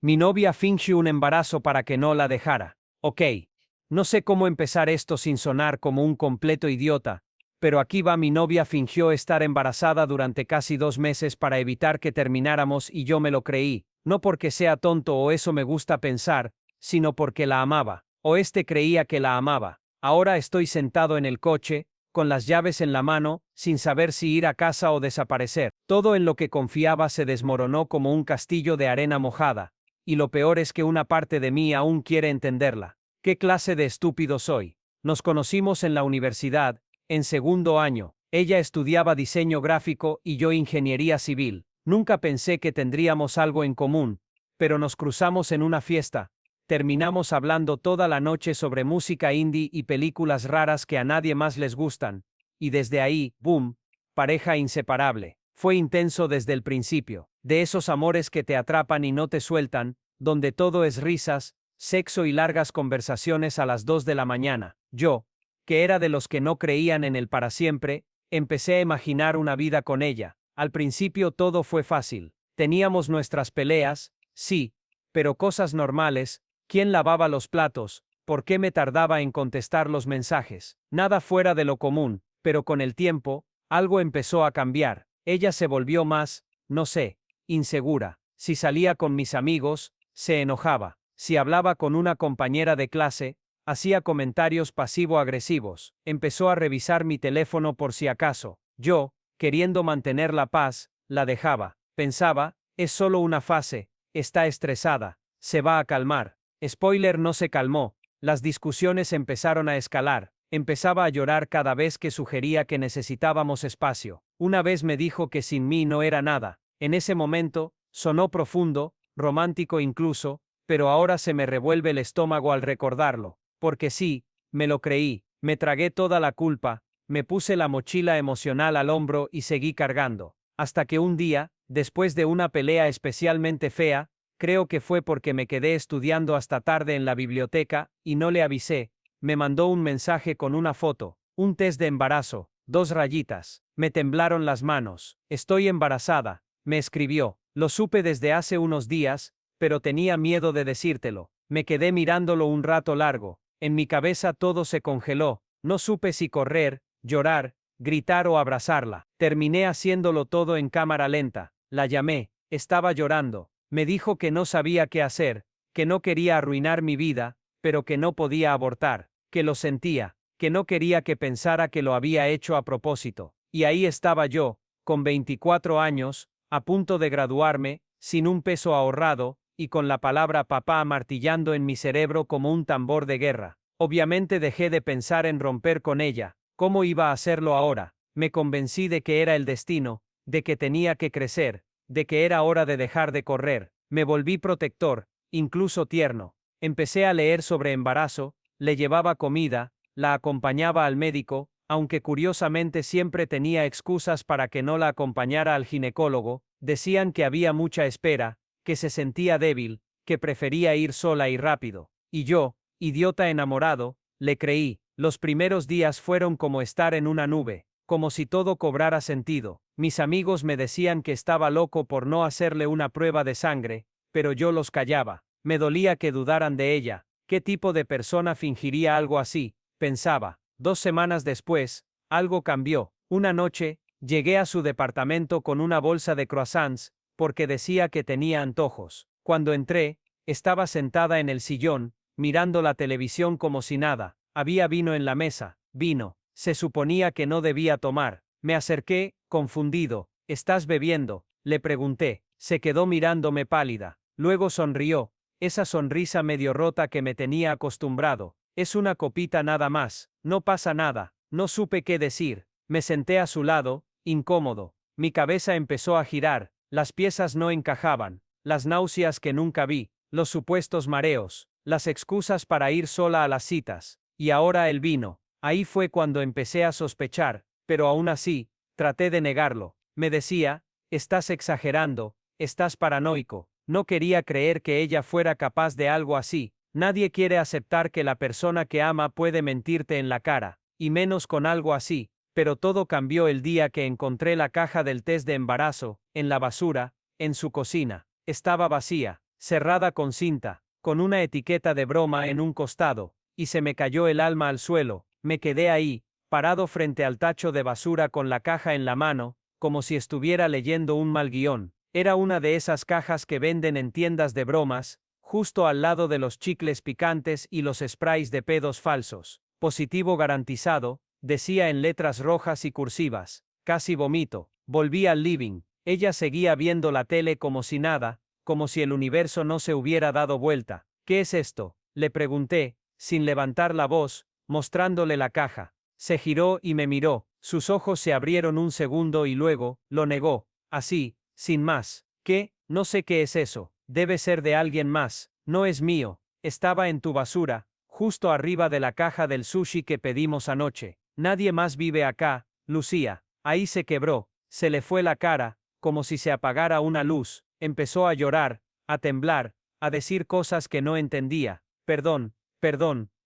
Mi novia fingió un embarazo para que no la dejara. Ok. No sé cómo empezar esto sin sonar como un completo idiota, pero aquí va: mi novia fingió estar embarazada durante casi 2 meses para evitar que termináramos y yo me lo creí, no porque sea tonto o eso me gusta pensar, sino porque la amaba, o creía que la amaba. Ahora estoy sentado en el coche, con las llaves en la mano, sin saber si ir a casa o desaparecer. Todo en lo que confiaba se desmoronó como un castillo de arena mojada, y lo peor es que una parte de mí aún quiere entenderla. ¿Qué clase de estúpido soy? Nos conocimos en la universidad, en segundo año. Ella estudiaba diseño gráfico y yo ingeniería civil. Nunca pensé que tendríamos algo en común, pero nos cruzamos en una fiesta. Terminamos hablando toda la noche sobre música indie y películas raras que a nadie más les gustan. Y desde ahí, boom, pareja inseparable. Fue intenso desde el principio. De esos amores que te atrapan y no te sueltan, donde todo es risas, sexo y largas conversaciones a las 2 de la mañana. Yo, que era de los que no creían en el para siempre, empecé a imaginar una vida con ella. Al principio todo fue fácil. Teníamos nuestras peleas, sí, pero cosas normales. ¿Quién lavaba los platos? ¿Por qué me tardaba en contestar los mensajes? Nada fuera de lo común, pero con el tiempo, algo empezó a cambiar. Ella se volvió más, no sé, insegura. Si salía con mis amigos, se enojaba. Si hablaba con una compañera de clase, hacía comentarios pasivo-agresivos. Empezó a revisar mi teléfono por si acaso. Yo, queriendo mantener la paz, la dejaba. Pensaba, es solo una fase, está estresada, se va a calmar. Spoiler: no se calmó. Las discusiones empezaron a escalar. Empezaba a llorar cada vez que sugería que necesitábamos espacio. Una vez me dijo que sin mí no era nada. En ese momento, sonó profundo, romántico incluso, pero ahora se me revuelve el estómago al recordarlo. Porque sí, me lo creí, me tragué toda la culpa, me puse la mochila emocional al hombro y seguí cargando. Hasta que un día, después de una pelea especialmente fea, creo que fue porque me quedé estudiando hasta tarde en la biblioteca, y no le avisé, me mandó un mensaje con una foto, un test de embarazo, 2 rayitas. Me temblaron las manos. Estoy embarazada, me escribió. Lo supe desde hace unos días, pero tenía miedo de decírtelo. Me quedé mirándolo un rato largo. En mi cabeza todo se congeló. No supe si correr, llorar, gritar o abrazarla. Terminé haciéndolo todo en cámara lenta. La llamé. Estaba llorando. Me dijo que no sabía qué hacer, que no quería arruinar mi vida, pero que no podía abortar, que lo sentía, que no quería que pensara que lo había hecho a propósito. Y ahí estaba yo, con 24 años, a punto de graduarme, sin un peso ahorrado, y con la palabra papá martillando en mi cerebro como un tambor de guerra. Obviamente dejé de pensar en romper con ella. ¿Cómo iba a hacerlo ahora? Me convencí de que era el destino, de que tenía que crecer, de que era hora de dejar de correr. Me volví protector, incluso tierno. Empecé a leer sobre embarazo, le llevaba comida, la acompañaba al médico, aunque curiosamente siempre tenía excusas para que no la acompañara al ginecólogo. Decían que había mucha espera, que se sentía débil, que prefería ir sola y rápido. Y yo, idiota enamorado, le creí. Los primeros días fueron como estar en una nube, como si todo cobrara sentido. Mis amigos me decían que estaba loco por no hacerle una prueba de sangre, pero yo los callaba. Me dolía que dudaran de ella. ¿Qué tipo de persona fingiría algo así? Pensaba. 2 semanas después, algo cambió. Una noche, llegué a su departamento con una bolsa de croissants, porque decía que tenía antojos. Cuando entré, estaba sentada en el sillón, mirando la televisión como si nada. Había vino en la mesa. Vino. Se suponía que no debía tomar. Me acerqué, confundido. ¿Estás bebiendo?, le pregunté. Se quedó mirándome pálida. Luego sonrió. Esa sonrisa medio rota que me tenía acostumbrado. Es una copita nada más. No pasa nada. No supe qué decir. Me senté a su lado, incómodo. Mi cabeza empezó a girar. Las piezas no encajaban. Las náuseas que nunca vi. Los supuestos mareos. Las excusas para ir sola a las citas. Y ahora el vino. Ahí fue cuando empecé a sospechar, pero aún así, traté de negarlo. Me decía, estás exagerando, estás paranoico. No quería creer que ella fuera capaz de algo así. Nadie quiere aceptar que la persona que ama puede mentirte en la cara, y menos con algo así. Pero todo cambió el día que encontré la caja del test de embarazo, en la basura, en su cocina. Estaba vacía. cerrada con cinta, con una etiqueta de broma en un costado, y se me cayó el alma al suelo. Me quedé ahí, parado frente al tacho de basura con la caja en la mano, como si estuviera leyendo un mal guión. Era una de esas cajas que venden en tiendas de bromas, justo al lado de los chicles picantes y los sprays de pedos falsos. Positivo garantizado, decía en letras rojas y cursivas. Casi vomito. Volví al living. Ella seguía viendo la tele como si nada, como si el universo no se hubiera dado vuelta. ¿Qué es esto?, le pregunté, sin levantar la voz, mostrándole la caja. Se giró y me miró. Sus ojos se abrieron un segundo y luego, lo negó, así, sin más. ¿Qué? No sé qué es eso. Debe ser de alguien más. No es mío. Estaba en tu basura, justo arriba de la caja del sushi que pedimos anoche. Nadie más vive acá, Lucía. Ahí se quebró. Se le fue la cara, como si se apagara una luz. Empezó a llorar, a temblar, a decir cosas que no entendía. Perdón,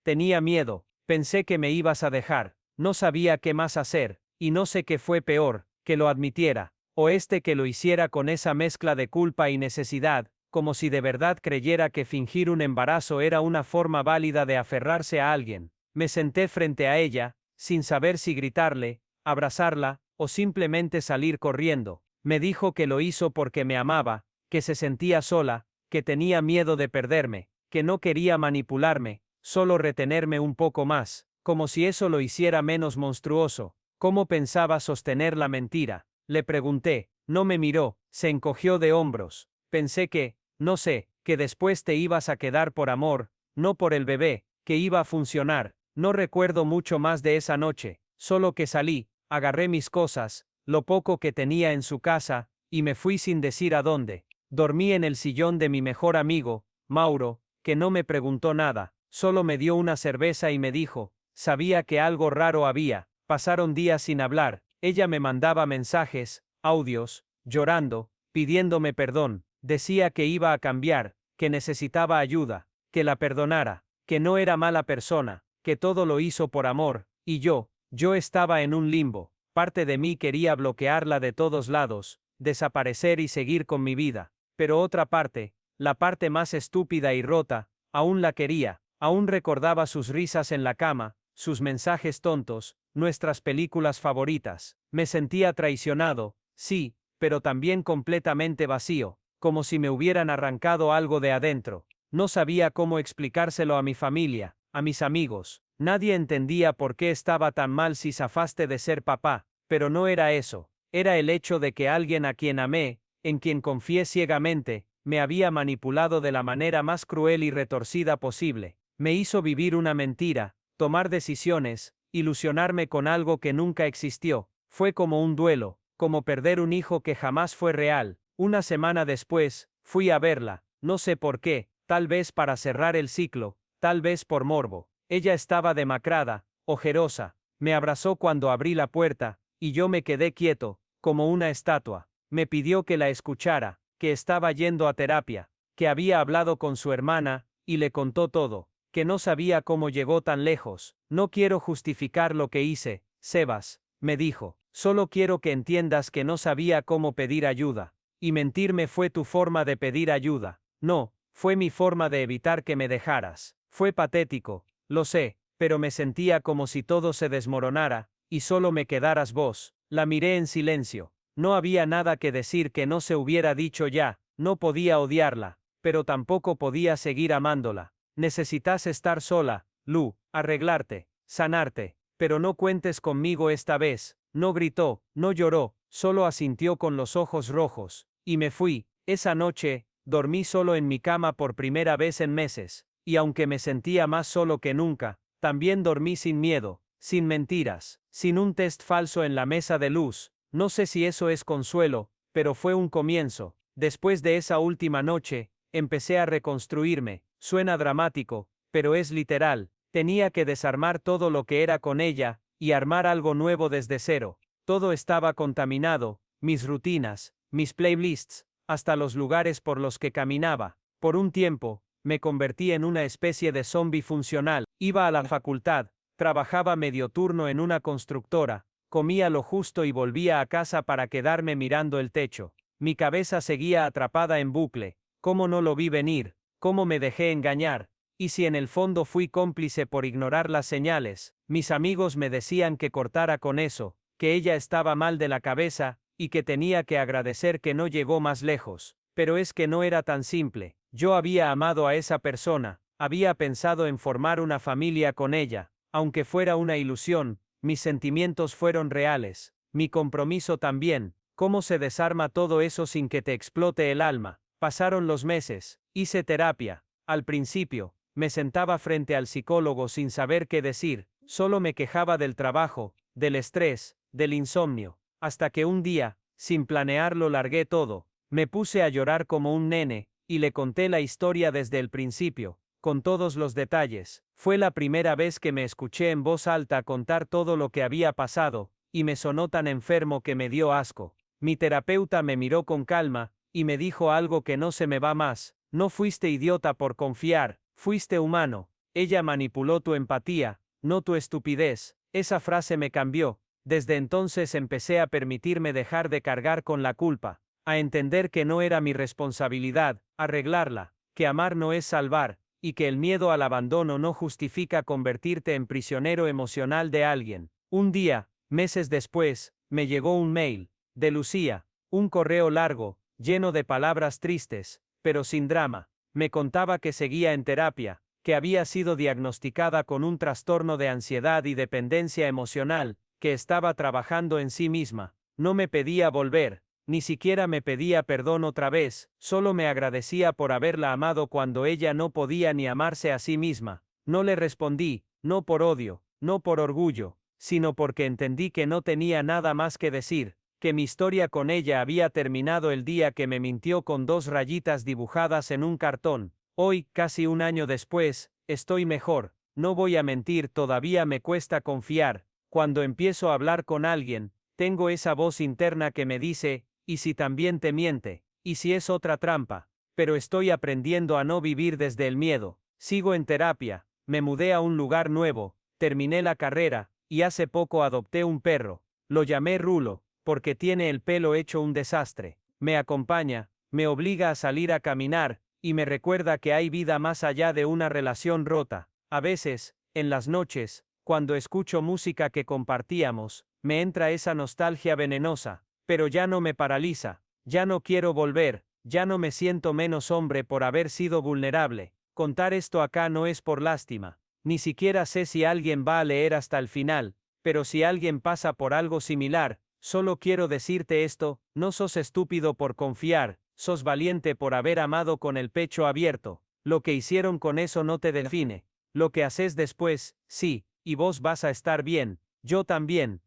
tenía miedo. Pensé que me ibas a dejar. No sabía qué más hacer, y no sé qué fue peor, que lo admitiera, o que lo hiciera con esa mezcla de culpa y necesidad, como si de verdad creyera que fingir un embarazo era una forma válida de aferrarse a alguien. Me senté frente a ella, sin saber si gritarle, abrazarla, o simplemente salir corriendo. Me dijo que lo hizo porque me amaba, que se sentía sola, que tenía miedo de perderme, que no quería manipularme, solo retenerme un poco más, como si eso lo hiciera menos monstruoso. ¿Cómo pensaba sostener la mentira? Le pregunté. No me miró, se encogió de hombros. Pensé que, no sé, que después te ibas a quedar por amor, no por el bebé, que iba a funcionar. No recuerdo mucho más de esa noche, solo que salí, agarré mis cosas, lo poco que tenía en su casa, y me fui sin decir a dónde. Dormí en el sillón de mi mejor amigo, Mauro, que no me preguntó nada, solo me dio una cerveza y me dijo, sabía que algo raro había. Pasaron días sin hablar, ella me mandaba mensajes, audios, llorando, pidiéndome perdón, decía que iba a cambiar, que necesitaba ayuda, que la perdonara, que no era mala persona, que todo lo hizo por amor, y yo estaba en un limbo. Parte de mí quería bloquearla de todos lados, desaparecer y seguir con mi vida, pero otra parte, la parte más estúpida y rota, aún la quería, aún recordaba sus risas en la cama, sus mensajes tontos, nuestras películas favoritas. Me sentía traicionado, sí, pero también completamente vacío, como si me hubieran arrancado algo de adentro. No sabía cómo explicárselo a mi familia, a mis amigos. Nadie entendía por qué estaba tan mal si zafaste de ser papá, pero no era eso. Era el hecho de que alguien a quien amé, en quien confié ciegamente, me había manipulado de la manera más cruel y retorcida posible. Me hizo vivir una mentira, tomar decisiones, ilusionarme con algo que nunca existió. Fue como un duelo, como perder un hijo que jamás fue real. Una semana después, fui a verla, no sé por qué, tal vez para cerrar el ciclo, tal vez por morbo. Ella estaba demacrada, ojerosa. Me abrazó cuando abrí la puerta, y yo me quedé quieto, como una estatua. Me pidió que la escuchara, que estaba yendo a terapia, que había hablado con su hermana, y le contó todo, que no sabía cómo llegó tan lejos. No quiero justificar lo que hice, Sebas, me dijo, solo quiero que entiendas que no sabía cómo pedir ayuda. Y mentirme fue tu forma de pedir ayuda. No, fue mi forma de evitar que me dejaras. Fue patético, lo sé, pero me sentía como si todo se desmoronara, y solo me quedaras vos. La miré en silencio. No había nada que decir que no se hubiera dicho ya. No podía odiarla, pero tampoco podía seguir amándola. Necesitas estar sola, Lu, arreglarte, sanarte, pero no cuentes conmigo esta vez. No gritó, no lloró, solo asintió con los ojos rojos, y me fui. Esa noche, dormí solo en mi cama por primera vez en meses, y aunque me sentía más solo que nunca, también dormí sin miedo, sin mentiras, sin un test falso en la mesa de luz. No sé si eso es consuelo, pero fue un comienzo. Después de esa última noche, empecé a reconstruirme. Suena dramático, pero es literal. Tenía que desarmar todo lo que era con ella, y armar algo nuevo desde cero. Todo estaba contaminado, mis rutinas, mis playlists, hasta los lugares por los que caminaba. Por un tiempo, me convertí en una especie de zombie funcional. Iba a la facultad, trabajaba medio turno en una constructora, comía lo justo y volvía a casa para quedarme mirando el techo. Mi cabeza seguía atrapada en bucle, ¿Cómo no lo vi venir? ¿Cómo me dejé engañar? Y si en el fondo fui cómplice por ignorar las señales, mis amigos me decían que cortara con eso, que ella estaba mal de la cabeza, y que tenía que agradecer que no llegó más lejos. Pero es que no era tan simple. Yo había amado a esa persona, había pensado en formar una familia con ella, aunque fuera una ilusión, mis sentimientos fueron reales, mi compromiso también. ¿Cómo se desarma todo eso sin que te explote el alma? Pasaron los meses, hice terapia. Al principio, me sentaba frente al psicólogo sin saber qué decir, solo me quejaba del trabajo, del estrés, del insomnio, hasta que un día, sin planearlo, largué todo, me puse a llorar como un nene, y le conté la historia desde el principio, con todos los detalles. Fue la primera vez que me escuché en voz alta contar todo lo que había pasado, y me sonó tan enfermo que me dio asco. Mi terapeuta me miró con calma, y me dijo algo que no se me va más: no fuiste idiota por confiar, fuiste humano. Ella manipuló tu empatía, no tu estupidez. Esa frase me cambió. Desde entonces empecé a permitirme dejar de cargar con la culpa, a entender que no era mi responsabilidad arreglarla, que amar no es salvar, y que el miedo al abandono no justifica convertirte en prisionero emocional de alguien. Un día, meses después, me llegó un mail, de Lucía, un correo largo, lleno de palabras tristes, pero sin drama. Me contaba que seguía en terapia, que había sido diagnosticada con un trastorno de ansiedad y dependencia emocional, que estaba trabajando en sí misma. No me pedía volver, ni siquiera me pedía perdón otra vez, solo me agradecía por haberla amado cuando ella no podía ni amarse a sí misma. No le respondí, no por odio, no por orgullo, sino porque entendí que no tenía nada más que decir, que mi historia con ella había terminado el día que me mintió con 2 rayitas dibujadas en un cartón. Hoy, casi un año después, estoy mejor. No voy a mentir, todavía me cuesta confiar. Cuando empiezo a hablar con alguien, tengo esa voz interna que me dice: ¿y si también te miente? ¿Y si es otra trampa? Pero estoy aprendiendo a no vivir desde el miedo. Sigo en terapia, me mudé a un lugar nuevo, terminé la carrera, y hace poco adopté un perro. Lo llamé Rulo, porque tiene el pelo hecho un desastre. Me acompaña, me obliga a salir a caminar, y me recuerda que hay vida más allá de una relación rota. A veces, en las noches, cuando escucho música que compartíamos, me entra esa nostalgia venenosa, pero ya no me paraliza, ya no quiero volver, ya no me siento menos hombre por haber sido vulnerable. Contar esto acá no es por lástima, ni siquiera sé si alguien va a leer hasta el final, pero si alguien pasa por algo similar, solo quiero decirte esto: no sos estúpido por confiar, sos valiente por haber amado con el pecho abierto. Lo que hicieron con eso no te define. Lo que haces después, sí, y vos vas a estar bien, yo también.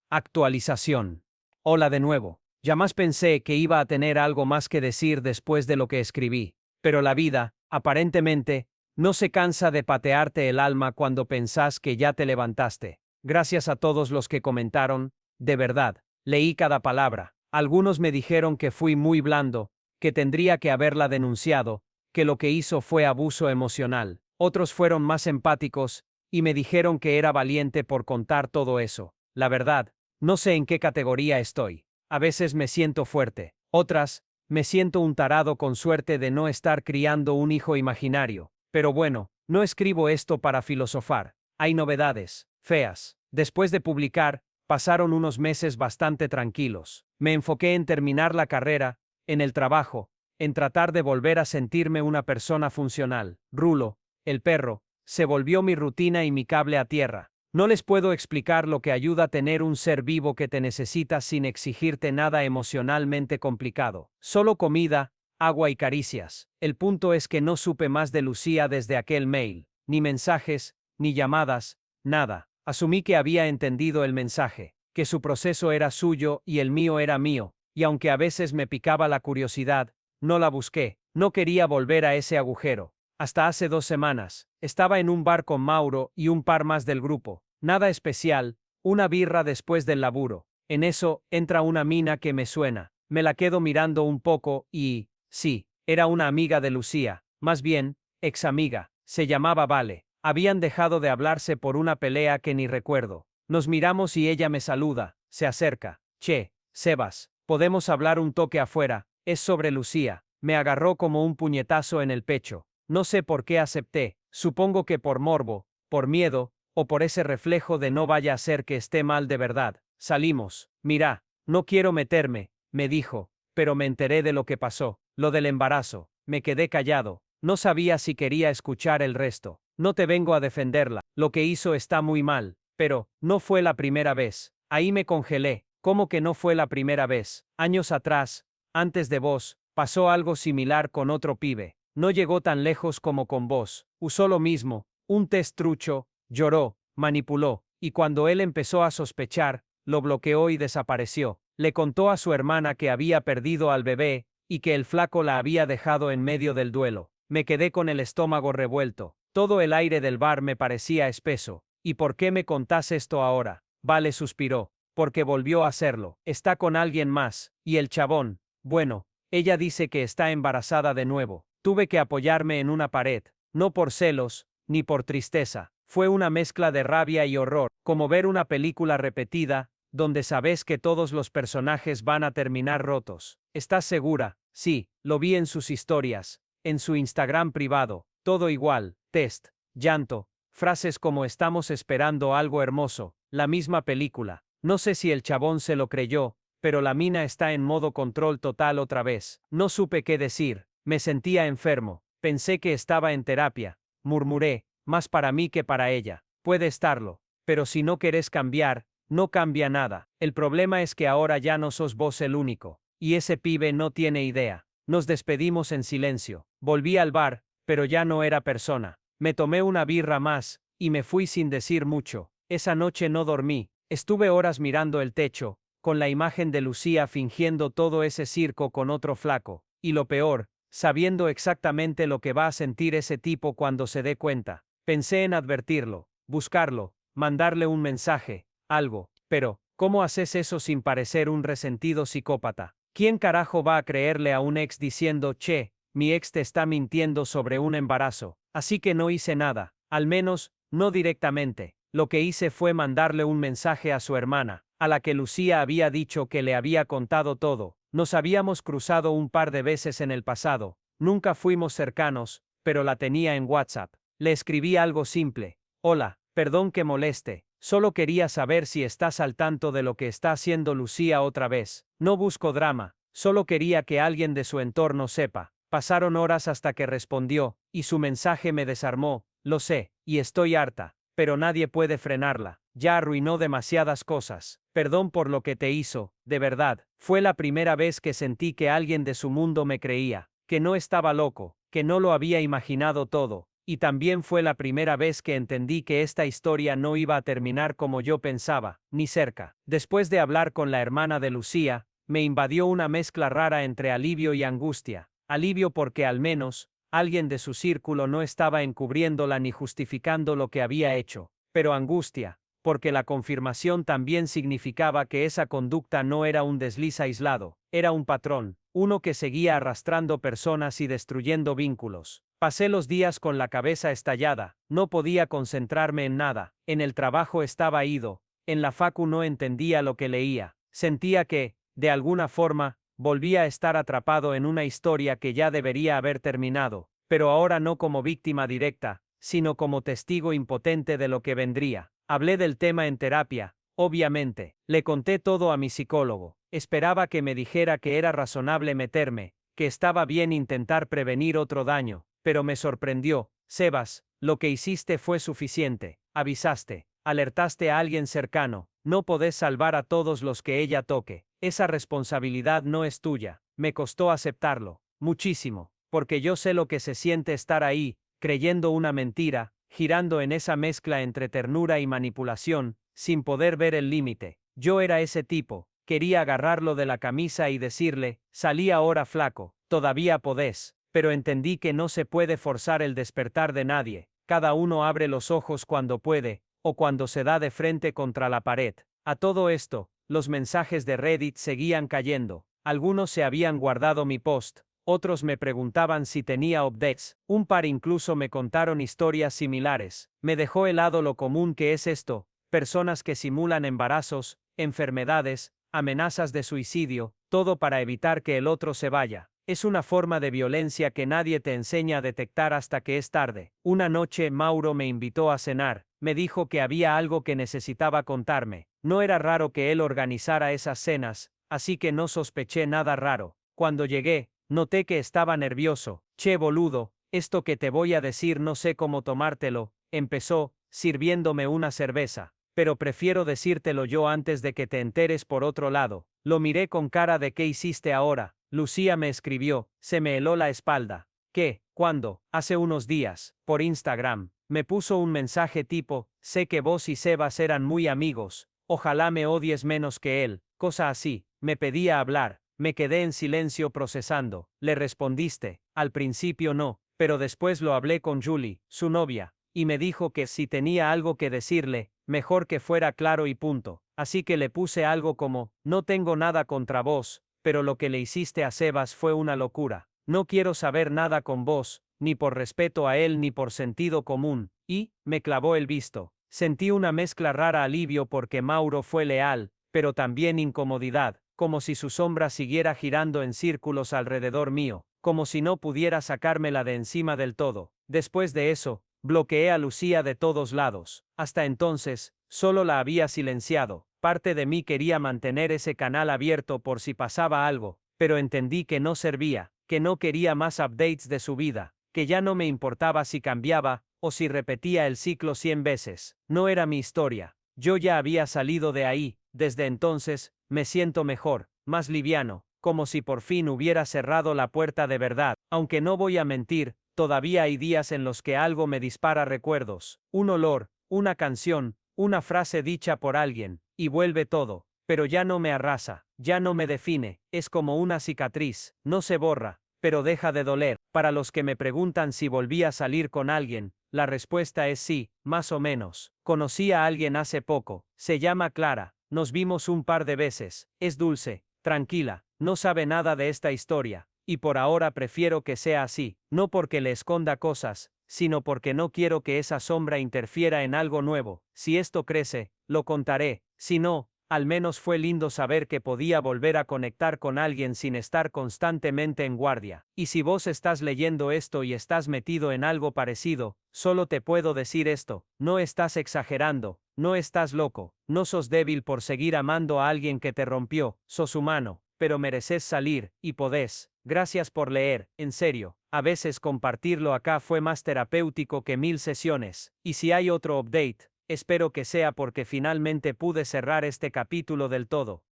Actualización. Hola de nuevo. Jamás pensé que iba a tener algo más que decir después de lo que escribí, pero la vida, aparentemente, no se cansa de patearte el alma cuando pensás que ya te levantaste. Gracias a todos los que comentaron, de verdad, leí cada palabra. Algunos me dijeron que fui muy blando, que tendría que haberla denunciado, que lo que hizo fue abuso emocional. Otros fueron más empáticos, y me dijeron que era valiente por contar todo eso. La verdad, no sé en qué categoría estoy. A veces me siento fuerte, otras, me siento un tarado con suerte de no estar criando un hijo imaginario. Pero bueno, no escribo esto para filosofar. Hay novedades, feas. Después de publicar, pasaron unos meses bastante tranquilos. Me enfoqué en terminar la carrera, en el trabajo, en tratar de volver a sentirme una persona funcional. Rulo, el perro, se volvió mi rutina y mi cable a tierra. No les puedo explicar lo que ayuda a tener un ser vivo que te necesita sin exigirte nada emocionalmente complicado. Solo comida, agua y caricias. El punto es que no supe más de Lucía desde aquel mail. Ni mensajes, ni llamadas, nada. Asumí que había entendido el mensaje, que su proceso era suyo y el mío era mío, y aunque a veces me picaba la curiosidad, no la busqué. No quería volver a ese agujero. Hasta hace 2 semanas, estaba en un bar con Mauro y un par más del grupo. Nada especial, una birra después del laburo. En eso, entra una mina que me suena. Me la quedo mirando un poco y, sí, era una amiga de Lucía, más bien, ex amiga, se llamaba Vale. Habían dejado de hablarse por una pelea que ni recuerdo. Nos miramos y ella me saluda, se acerca. Che, Sebas, podemos hablar un toque afuera, es sobre Lucía. Me agarró como un puñetazo en el pecho. No sé por qué acepté, supongo que por morbo, por miedo, o por ese reflejo de no vaya a ser que esté mal de verdad. Salimos. Mira, no quiero meterme, me dijo, pero me enteré de lo que pasó, lo del embarazo. Me quedé callado. No sabía si quería escuchar el resto. No te vengo a defenderla. Lo que hizo está muy mal, pero no fue la primera vez. Ahí me congelé. ¿Cómo que no fue la primera vez? Años atrás, antes de vos, pasó algo similar con otro pibe. No llegó tan lejos como con vos. Usó lo mismo, un test trucho, lloró, manipuló, y cuando él empezó a sospechar, lo bloqueó y desapareció. Le contó a su hermana que había perdido al bebé, y que el flaco la había dejado en medio del duelo. Me quedé con el estómago revuelto. Todo el aire del bar me parecía espeso. ¿Y por qué me contás esto ahora? Vale suspiró. Porque volvió a hacerlo. Está con alguien más. Y el chabón. Bueno, ella dice que está embarazada de nuevo. Tuve que apoyarme en una pared. No por celos, ni por tristeza. Fue una mezcla de rabia y horror, como ver una película repetida, donde sabes que todos los personajes van a terminar rotos. ¿Estás segura? Sí, lo vi en sus historias, en su Instagram privado, todo igual, test, llanto, frases como estamos esperando algo hermoso, la misma película. No sé si el chabón se lo creyó, pero la mina está en modo control total otra vez. No supe qué decir, me sentía enfermo, pensé que estaba en terapia, murmuré, más para mí que para ella. Puede estarlo, pero si no querés cambiar, no cambia nada. El problema es que ahora ya no sos vos el único, y ese pibe no tiene idea. Nos despedimos en silencio. Volví al bar, pero ya no era persona. Me tomé una birra más, y me fui sin decir mucho. Esa noche no dormí, estuve horas mirando el techo, con la imagen de Lucía fingiendo todo ese circo con otro flaco, y lo peor, sabiendo exactamente lo que va a sentir ese tipo cuando se dé cuenta. Pensé en advertirlo, buscarlo, mandarle un mensaje, algo, pero, ¿cómo haces eso sin parecer un resentido psicópata? ¿Quién carajo va a creerle a un ex diciendo, che, mi ex te está mintiendo sobre un embarazo? Así que no hice nada, al menos, no directamente. Lo que hice fue mandarle un mensaje a su hermana, a la que Lucía había dicho que le había contado todo. Nos habíamos cruzado un par de veces en el pasado, nunca fuimos cercanos, pero la tenía en WhatsApp. Le escribí algo simple. Hola, perdón que moleste, solo quería saber si estás al tanto de lo que está haciendo Lucía otra vez. No busco drama, solo quería que alguien de su entorno sepa. Pasaron horas hasta que respondió, y su mensaje me desarmó, lo sé, y estoy harta, pero nadie puede frenarla. Ya arruinó demasiadas cosas. Perdón por lo que te hizo, de verdad. Fue la primera vez que sentí que alguien de su mundo me creía, que no estaba loco, que no lo había imaginado todo. Y también fue la primera vez que entendí que esta historia no iba a terminar como yo pensaba, ni cerca. Después de hablar con la hermana de Lucía, me invadió una mezcla rara entre alivio y angustia. Alivio porque al menos, alguien de su círculo no estaba encubriéndola ni justificando lo que había hecho. Pero angustia, porque la confirmación también significaba que esa conducta no era un desliz aislado, era un patrón, uno que seguía arrastrando personas y destruyendo vínculos. Pasé los días con la cabeza estallada, no podía concentrarme en nada, en el trabajo estaba ido, en la facu no entendía lo que leía, sentía que, de alguna forma, volvía a estar atrapado en una historia que ya debería haber terminado, pero ahora no como víctima directa, sino como testigo impotente de lo que vendría. Hablé del tema en terapia, obviamente, le conté todo a mi psicólogo, esperaba que me dijera que era razonable meterme, que estaba bien intentar prevenir otro daño, pero me sorprendió. Sebas, lo que hiciste fue suficiente, avisaste, alertaste a alguien cercano, no podés salvar a todos los que ella toque, esa responsabilidad no es tuya. Me costó aceptarlo, muchísimo, porque yo sé lo que se siente estar ahí, creyendo una mentira, girando en esa mezcla entre ternura y manipulación, sin poder ver el límite. Yo era ese tipo, quería agarrarlo de la camisa y decirle, salí ahora flaco, todavía podés. Pero entendí que no se puede forzar el despertar de nadie, cada uno abre los ojos cuando puede, o cuando se da de frente contra la pared. A todo esto, los mensajes de Reddit seguían cayendo, algunos se habían guardado mi post, otros me preguntaban si tenía updates, un par incluso me contaron historias similares. Me dejó helado lo común que es esto, personas que simulan embarazos, enfermedades, amenazas de suicidio, todo para evitar que el otro se vaya. Es una forma de violencia que nadie te enseña a detectar hasta que es tarde. Una noche Mauro me invitó a cenar, me dijo que había algo que necesitaba contarme. No era raro que él organizara esas cenas, así que no sospeché nada raro. Cuando llegué, noté que estaba nervioso. Che boludo, esto que te voy a decir no sé cómo tomártelo, empezó, sirviéndome una cerveza. Pero prefiero decírtelo yo antes de que te enteres por otro lado. Lo miré con cara de ¿qué hiciste ahora? Lucía me escribió, se me heló la espalda. ¿Qué? ¿Cuándo? Hace unos días, por Instagram. Me puso un mensaje tipo, sé que vos y Sebas eran muy amigos, ojalá me odies menos que él, cosa así. Me pedía hablar, me quedé en silencio procesando. Le respondiste, al principio no, pero después lo hablé con Julie, su novia, y me dijo que si tenía algo que decirle, mejor que fuera claro y punto. Así que le puse algo como, no tengo nada contra vos, pero lo que le hiciste a Sebas fue una locura. No quiero saber nada con vos, ni por respeto a él ni por sentido común, y, me clavó el visto. Sentí una mezcla rara alivio porque Mauro fue leal, pero también incomodidad, como si su sombra siguiera girando en círculos alrededor mío, como si no pudiera sacármela de encima del todo. Después de eso, bloqueé a Lucía de todos lados. Hasta entonces, solo la había silenciado. Parte de mí quería mantener ese canal abierto por si pasaba algo, pero entendí que no servía, que no quería más updates de su vida, que ya no me importaba si cambiaba, o si repetía el ciclo 100 veces. No era mi historia. Yo ya había salido de ahí. Desde entonces, me siento mejor, más liviano, como si por fin hubiera cerrado la puerta de verdad. Aunque no voy a mentir, todavía hay días en los que algo me dispara recuerdos, un olor, una canción, una frase dicha por alguien, y vuelve todo. Pero ya no me arrasa, ya no me define, es como una cicatriz, no se borra, pero deja de doler. Para los que me preguntan si volví a salir con alguien, la respuesta es sí, más o menos. Conocí a alguien hace poco, se llama Clara, nos vimos un par de veces, es dulce, tranquila, no sabe nada de esta historia, y por ahora prefiero que sea así, no porque le esconda cosas, sino porque no quiero que esa sombra interfiera en algo nuevo. Si esto crece, lo contaré, si no, al menos fue lindo saber que podía volver a conectar con alguien sin estar constantemente en guardia. Y si vos estás leyendo esto y estás metido en algo parecido, solo te puedo decir esto, no estás exagerando, no estás loco, no sos débil por seguir amando a alguien que te rompió, sos humano, pero mereces salir, y podés. Gracias por leer, en serio, a veces compartirlo acá fue más terapéutico que 1000 sesiones, y si hay otro update, espero que sea porque finalmente pude cerrar este capítulo del todo.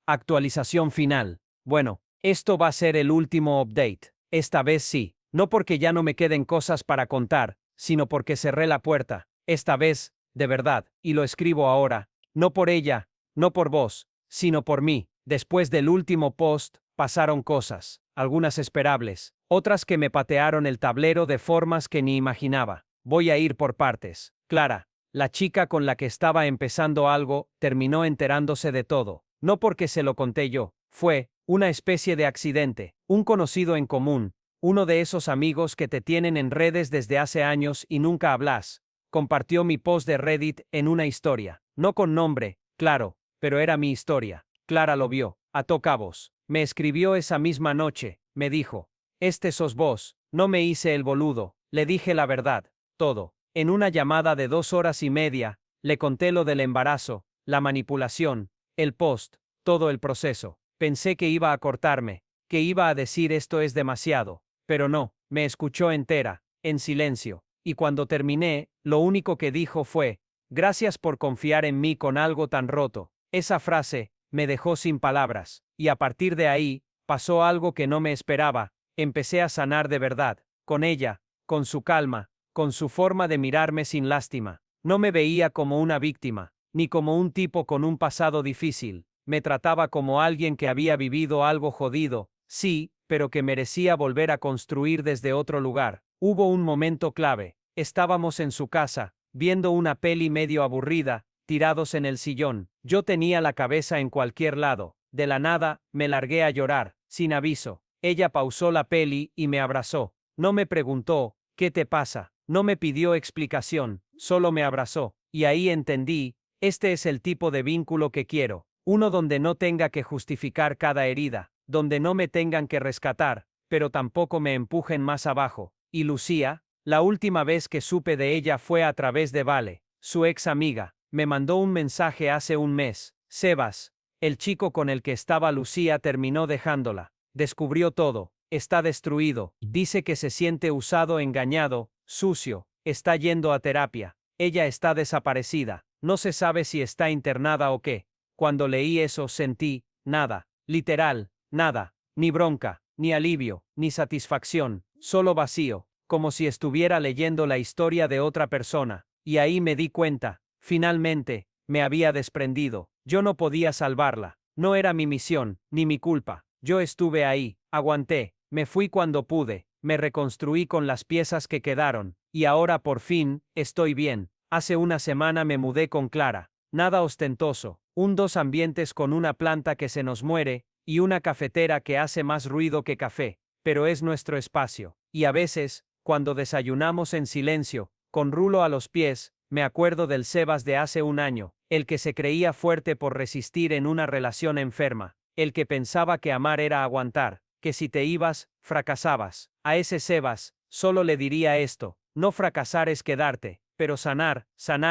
Actualización final. Bueno, esto va a ser el último update. Esta vez sí. No porque ya no me queden cosas para contar, sino porque cerré la puerta. Esta vez, de verdad, y lo escribo ahora. No por ella, no por vos, sino por mí. Después del último post, pasaron cosas. Algunas esperables. Otras que me patearon el tablero de formas que ni imaginaba. Voy a ir por partes. Clara, la chica con la que estaba empezando algo, terminó enterándose de todo. No porque se lo conté yo, fue una especie de accidente, un conocido en común, uno de esos amigos que te tienen en redes desde hace años y nunca hablas. Compartió mi post de Reddit en una historia, no con nombre, claro, pero era mi historia. Clara lo vio, ató cabos, me escribió esa misma noche, me dijo, este sos vos, no me hice el boludo, le dije la verdad, todo. En una llamada de 2 horas y media, le conté lo del embarazo, la manipulación, el post, todo el proceso. Pensé que iba a cortarme, que iba a decir esto es demasiado, pero no, me escuchó entera, en silencio, y cuando terminé, lo único que dijo fue, gracias por confiar en mí con algo tan roto. Esa frase, me dejó sin palabras, y a partir de ahí, pasó algo que no me esperaba, empecé a sanar de verdad, con ella, con su calma, con su forma de mirarme sin lástima. No me veía como una víctima, ni como un tipo con un pasado difícil. Me trataba como alguien que había vivido algo jodido, sí, pero que merecía volver a construir desde otro lugar. Hubo un momento clave. Estábamos en su casa, viendo una peli medio aburrida, tirados en el sillón. Yo tenía la cabeza en cualquier lado. De la nada, me largué a llorar, sin aviso. Ella pausó la peli y me abrazó. No me preguntó, ¿qué te pasa? No me pidió explicación, solo me abrazó, y ahí entendí, este es el tipo de vínculo que quiero, uno donde no tenga que justificar cada herida, donde no me tengan que rescatar, pero tampoco me empujen más abajo. Y Lucía, la última vez que supe de ella fue a través de Vale, su ex amiga. Me mandó un mensaje hace un mes. Sebas, el chico con el que estaba Lucía, terminó dejándola. Descubrió todo. Está destruido. Dice que se siente usado, engañado, sucio. Está yendo a terapia. Ella está desaparecida. No se sabe si está internada o qué. Cuando leí eso sentí, nada, literal, nada, ni bronca, ni alivio, ni satisfacción, solo vacío, como si estuviera leyendo la historia de otra persona. Y ahí me di cuenta, finalmente, me había desprendido. Yo no podía salvarla. No era mi misión, ni mi culpa. Yo estuve ahí, aguanté, me fui cuando pude, me reconstruí con las piezas que quedaron, y ahora por fin, estoy bien. Hace una semana me mudé con Clara. Nada ostentoso, dos ambientes con una planta que se nos muere, y una cafetera que hace más ruido que café, pero es nuestro espacio. Y a veces, cuando desayunamos en silencio, con Rulo a los pies, me acuerdo del Sebas de hace un año, el que se creía fuerte por resistir en una relación enferma, el que pensaba que amar era aguantar, que si te ibas, fracasabas. A ese Sebas, solo le diría esto: no fracasar es quedarte, pero sanar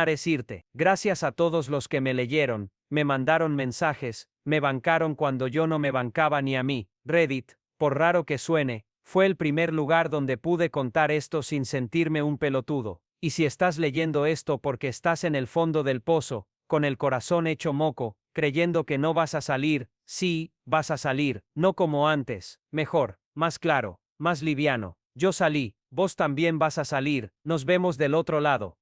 es irte. Gracias a todos los que me leyeron, me mandaron mensajes, me bancaron cuando yo no me bancaba ni a mí. Reddit, por raro que suene, fue el primer lugar donde pude contar esto sin sentirme un pelotudo. Y si estás leyendo esto porque estás en el fondo del pozo, con el corazón hecho moco, creyendo que no vas a salir, sí, vas a salir, no como antes, mejor, más claro, más liviano. Yo salí, vos también vas a salir, nos vemos del otro lado.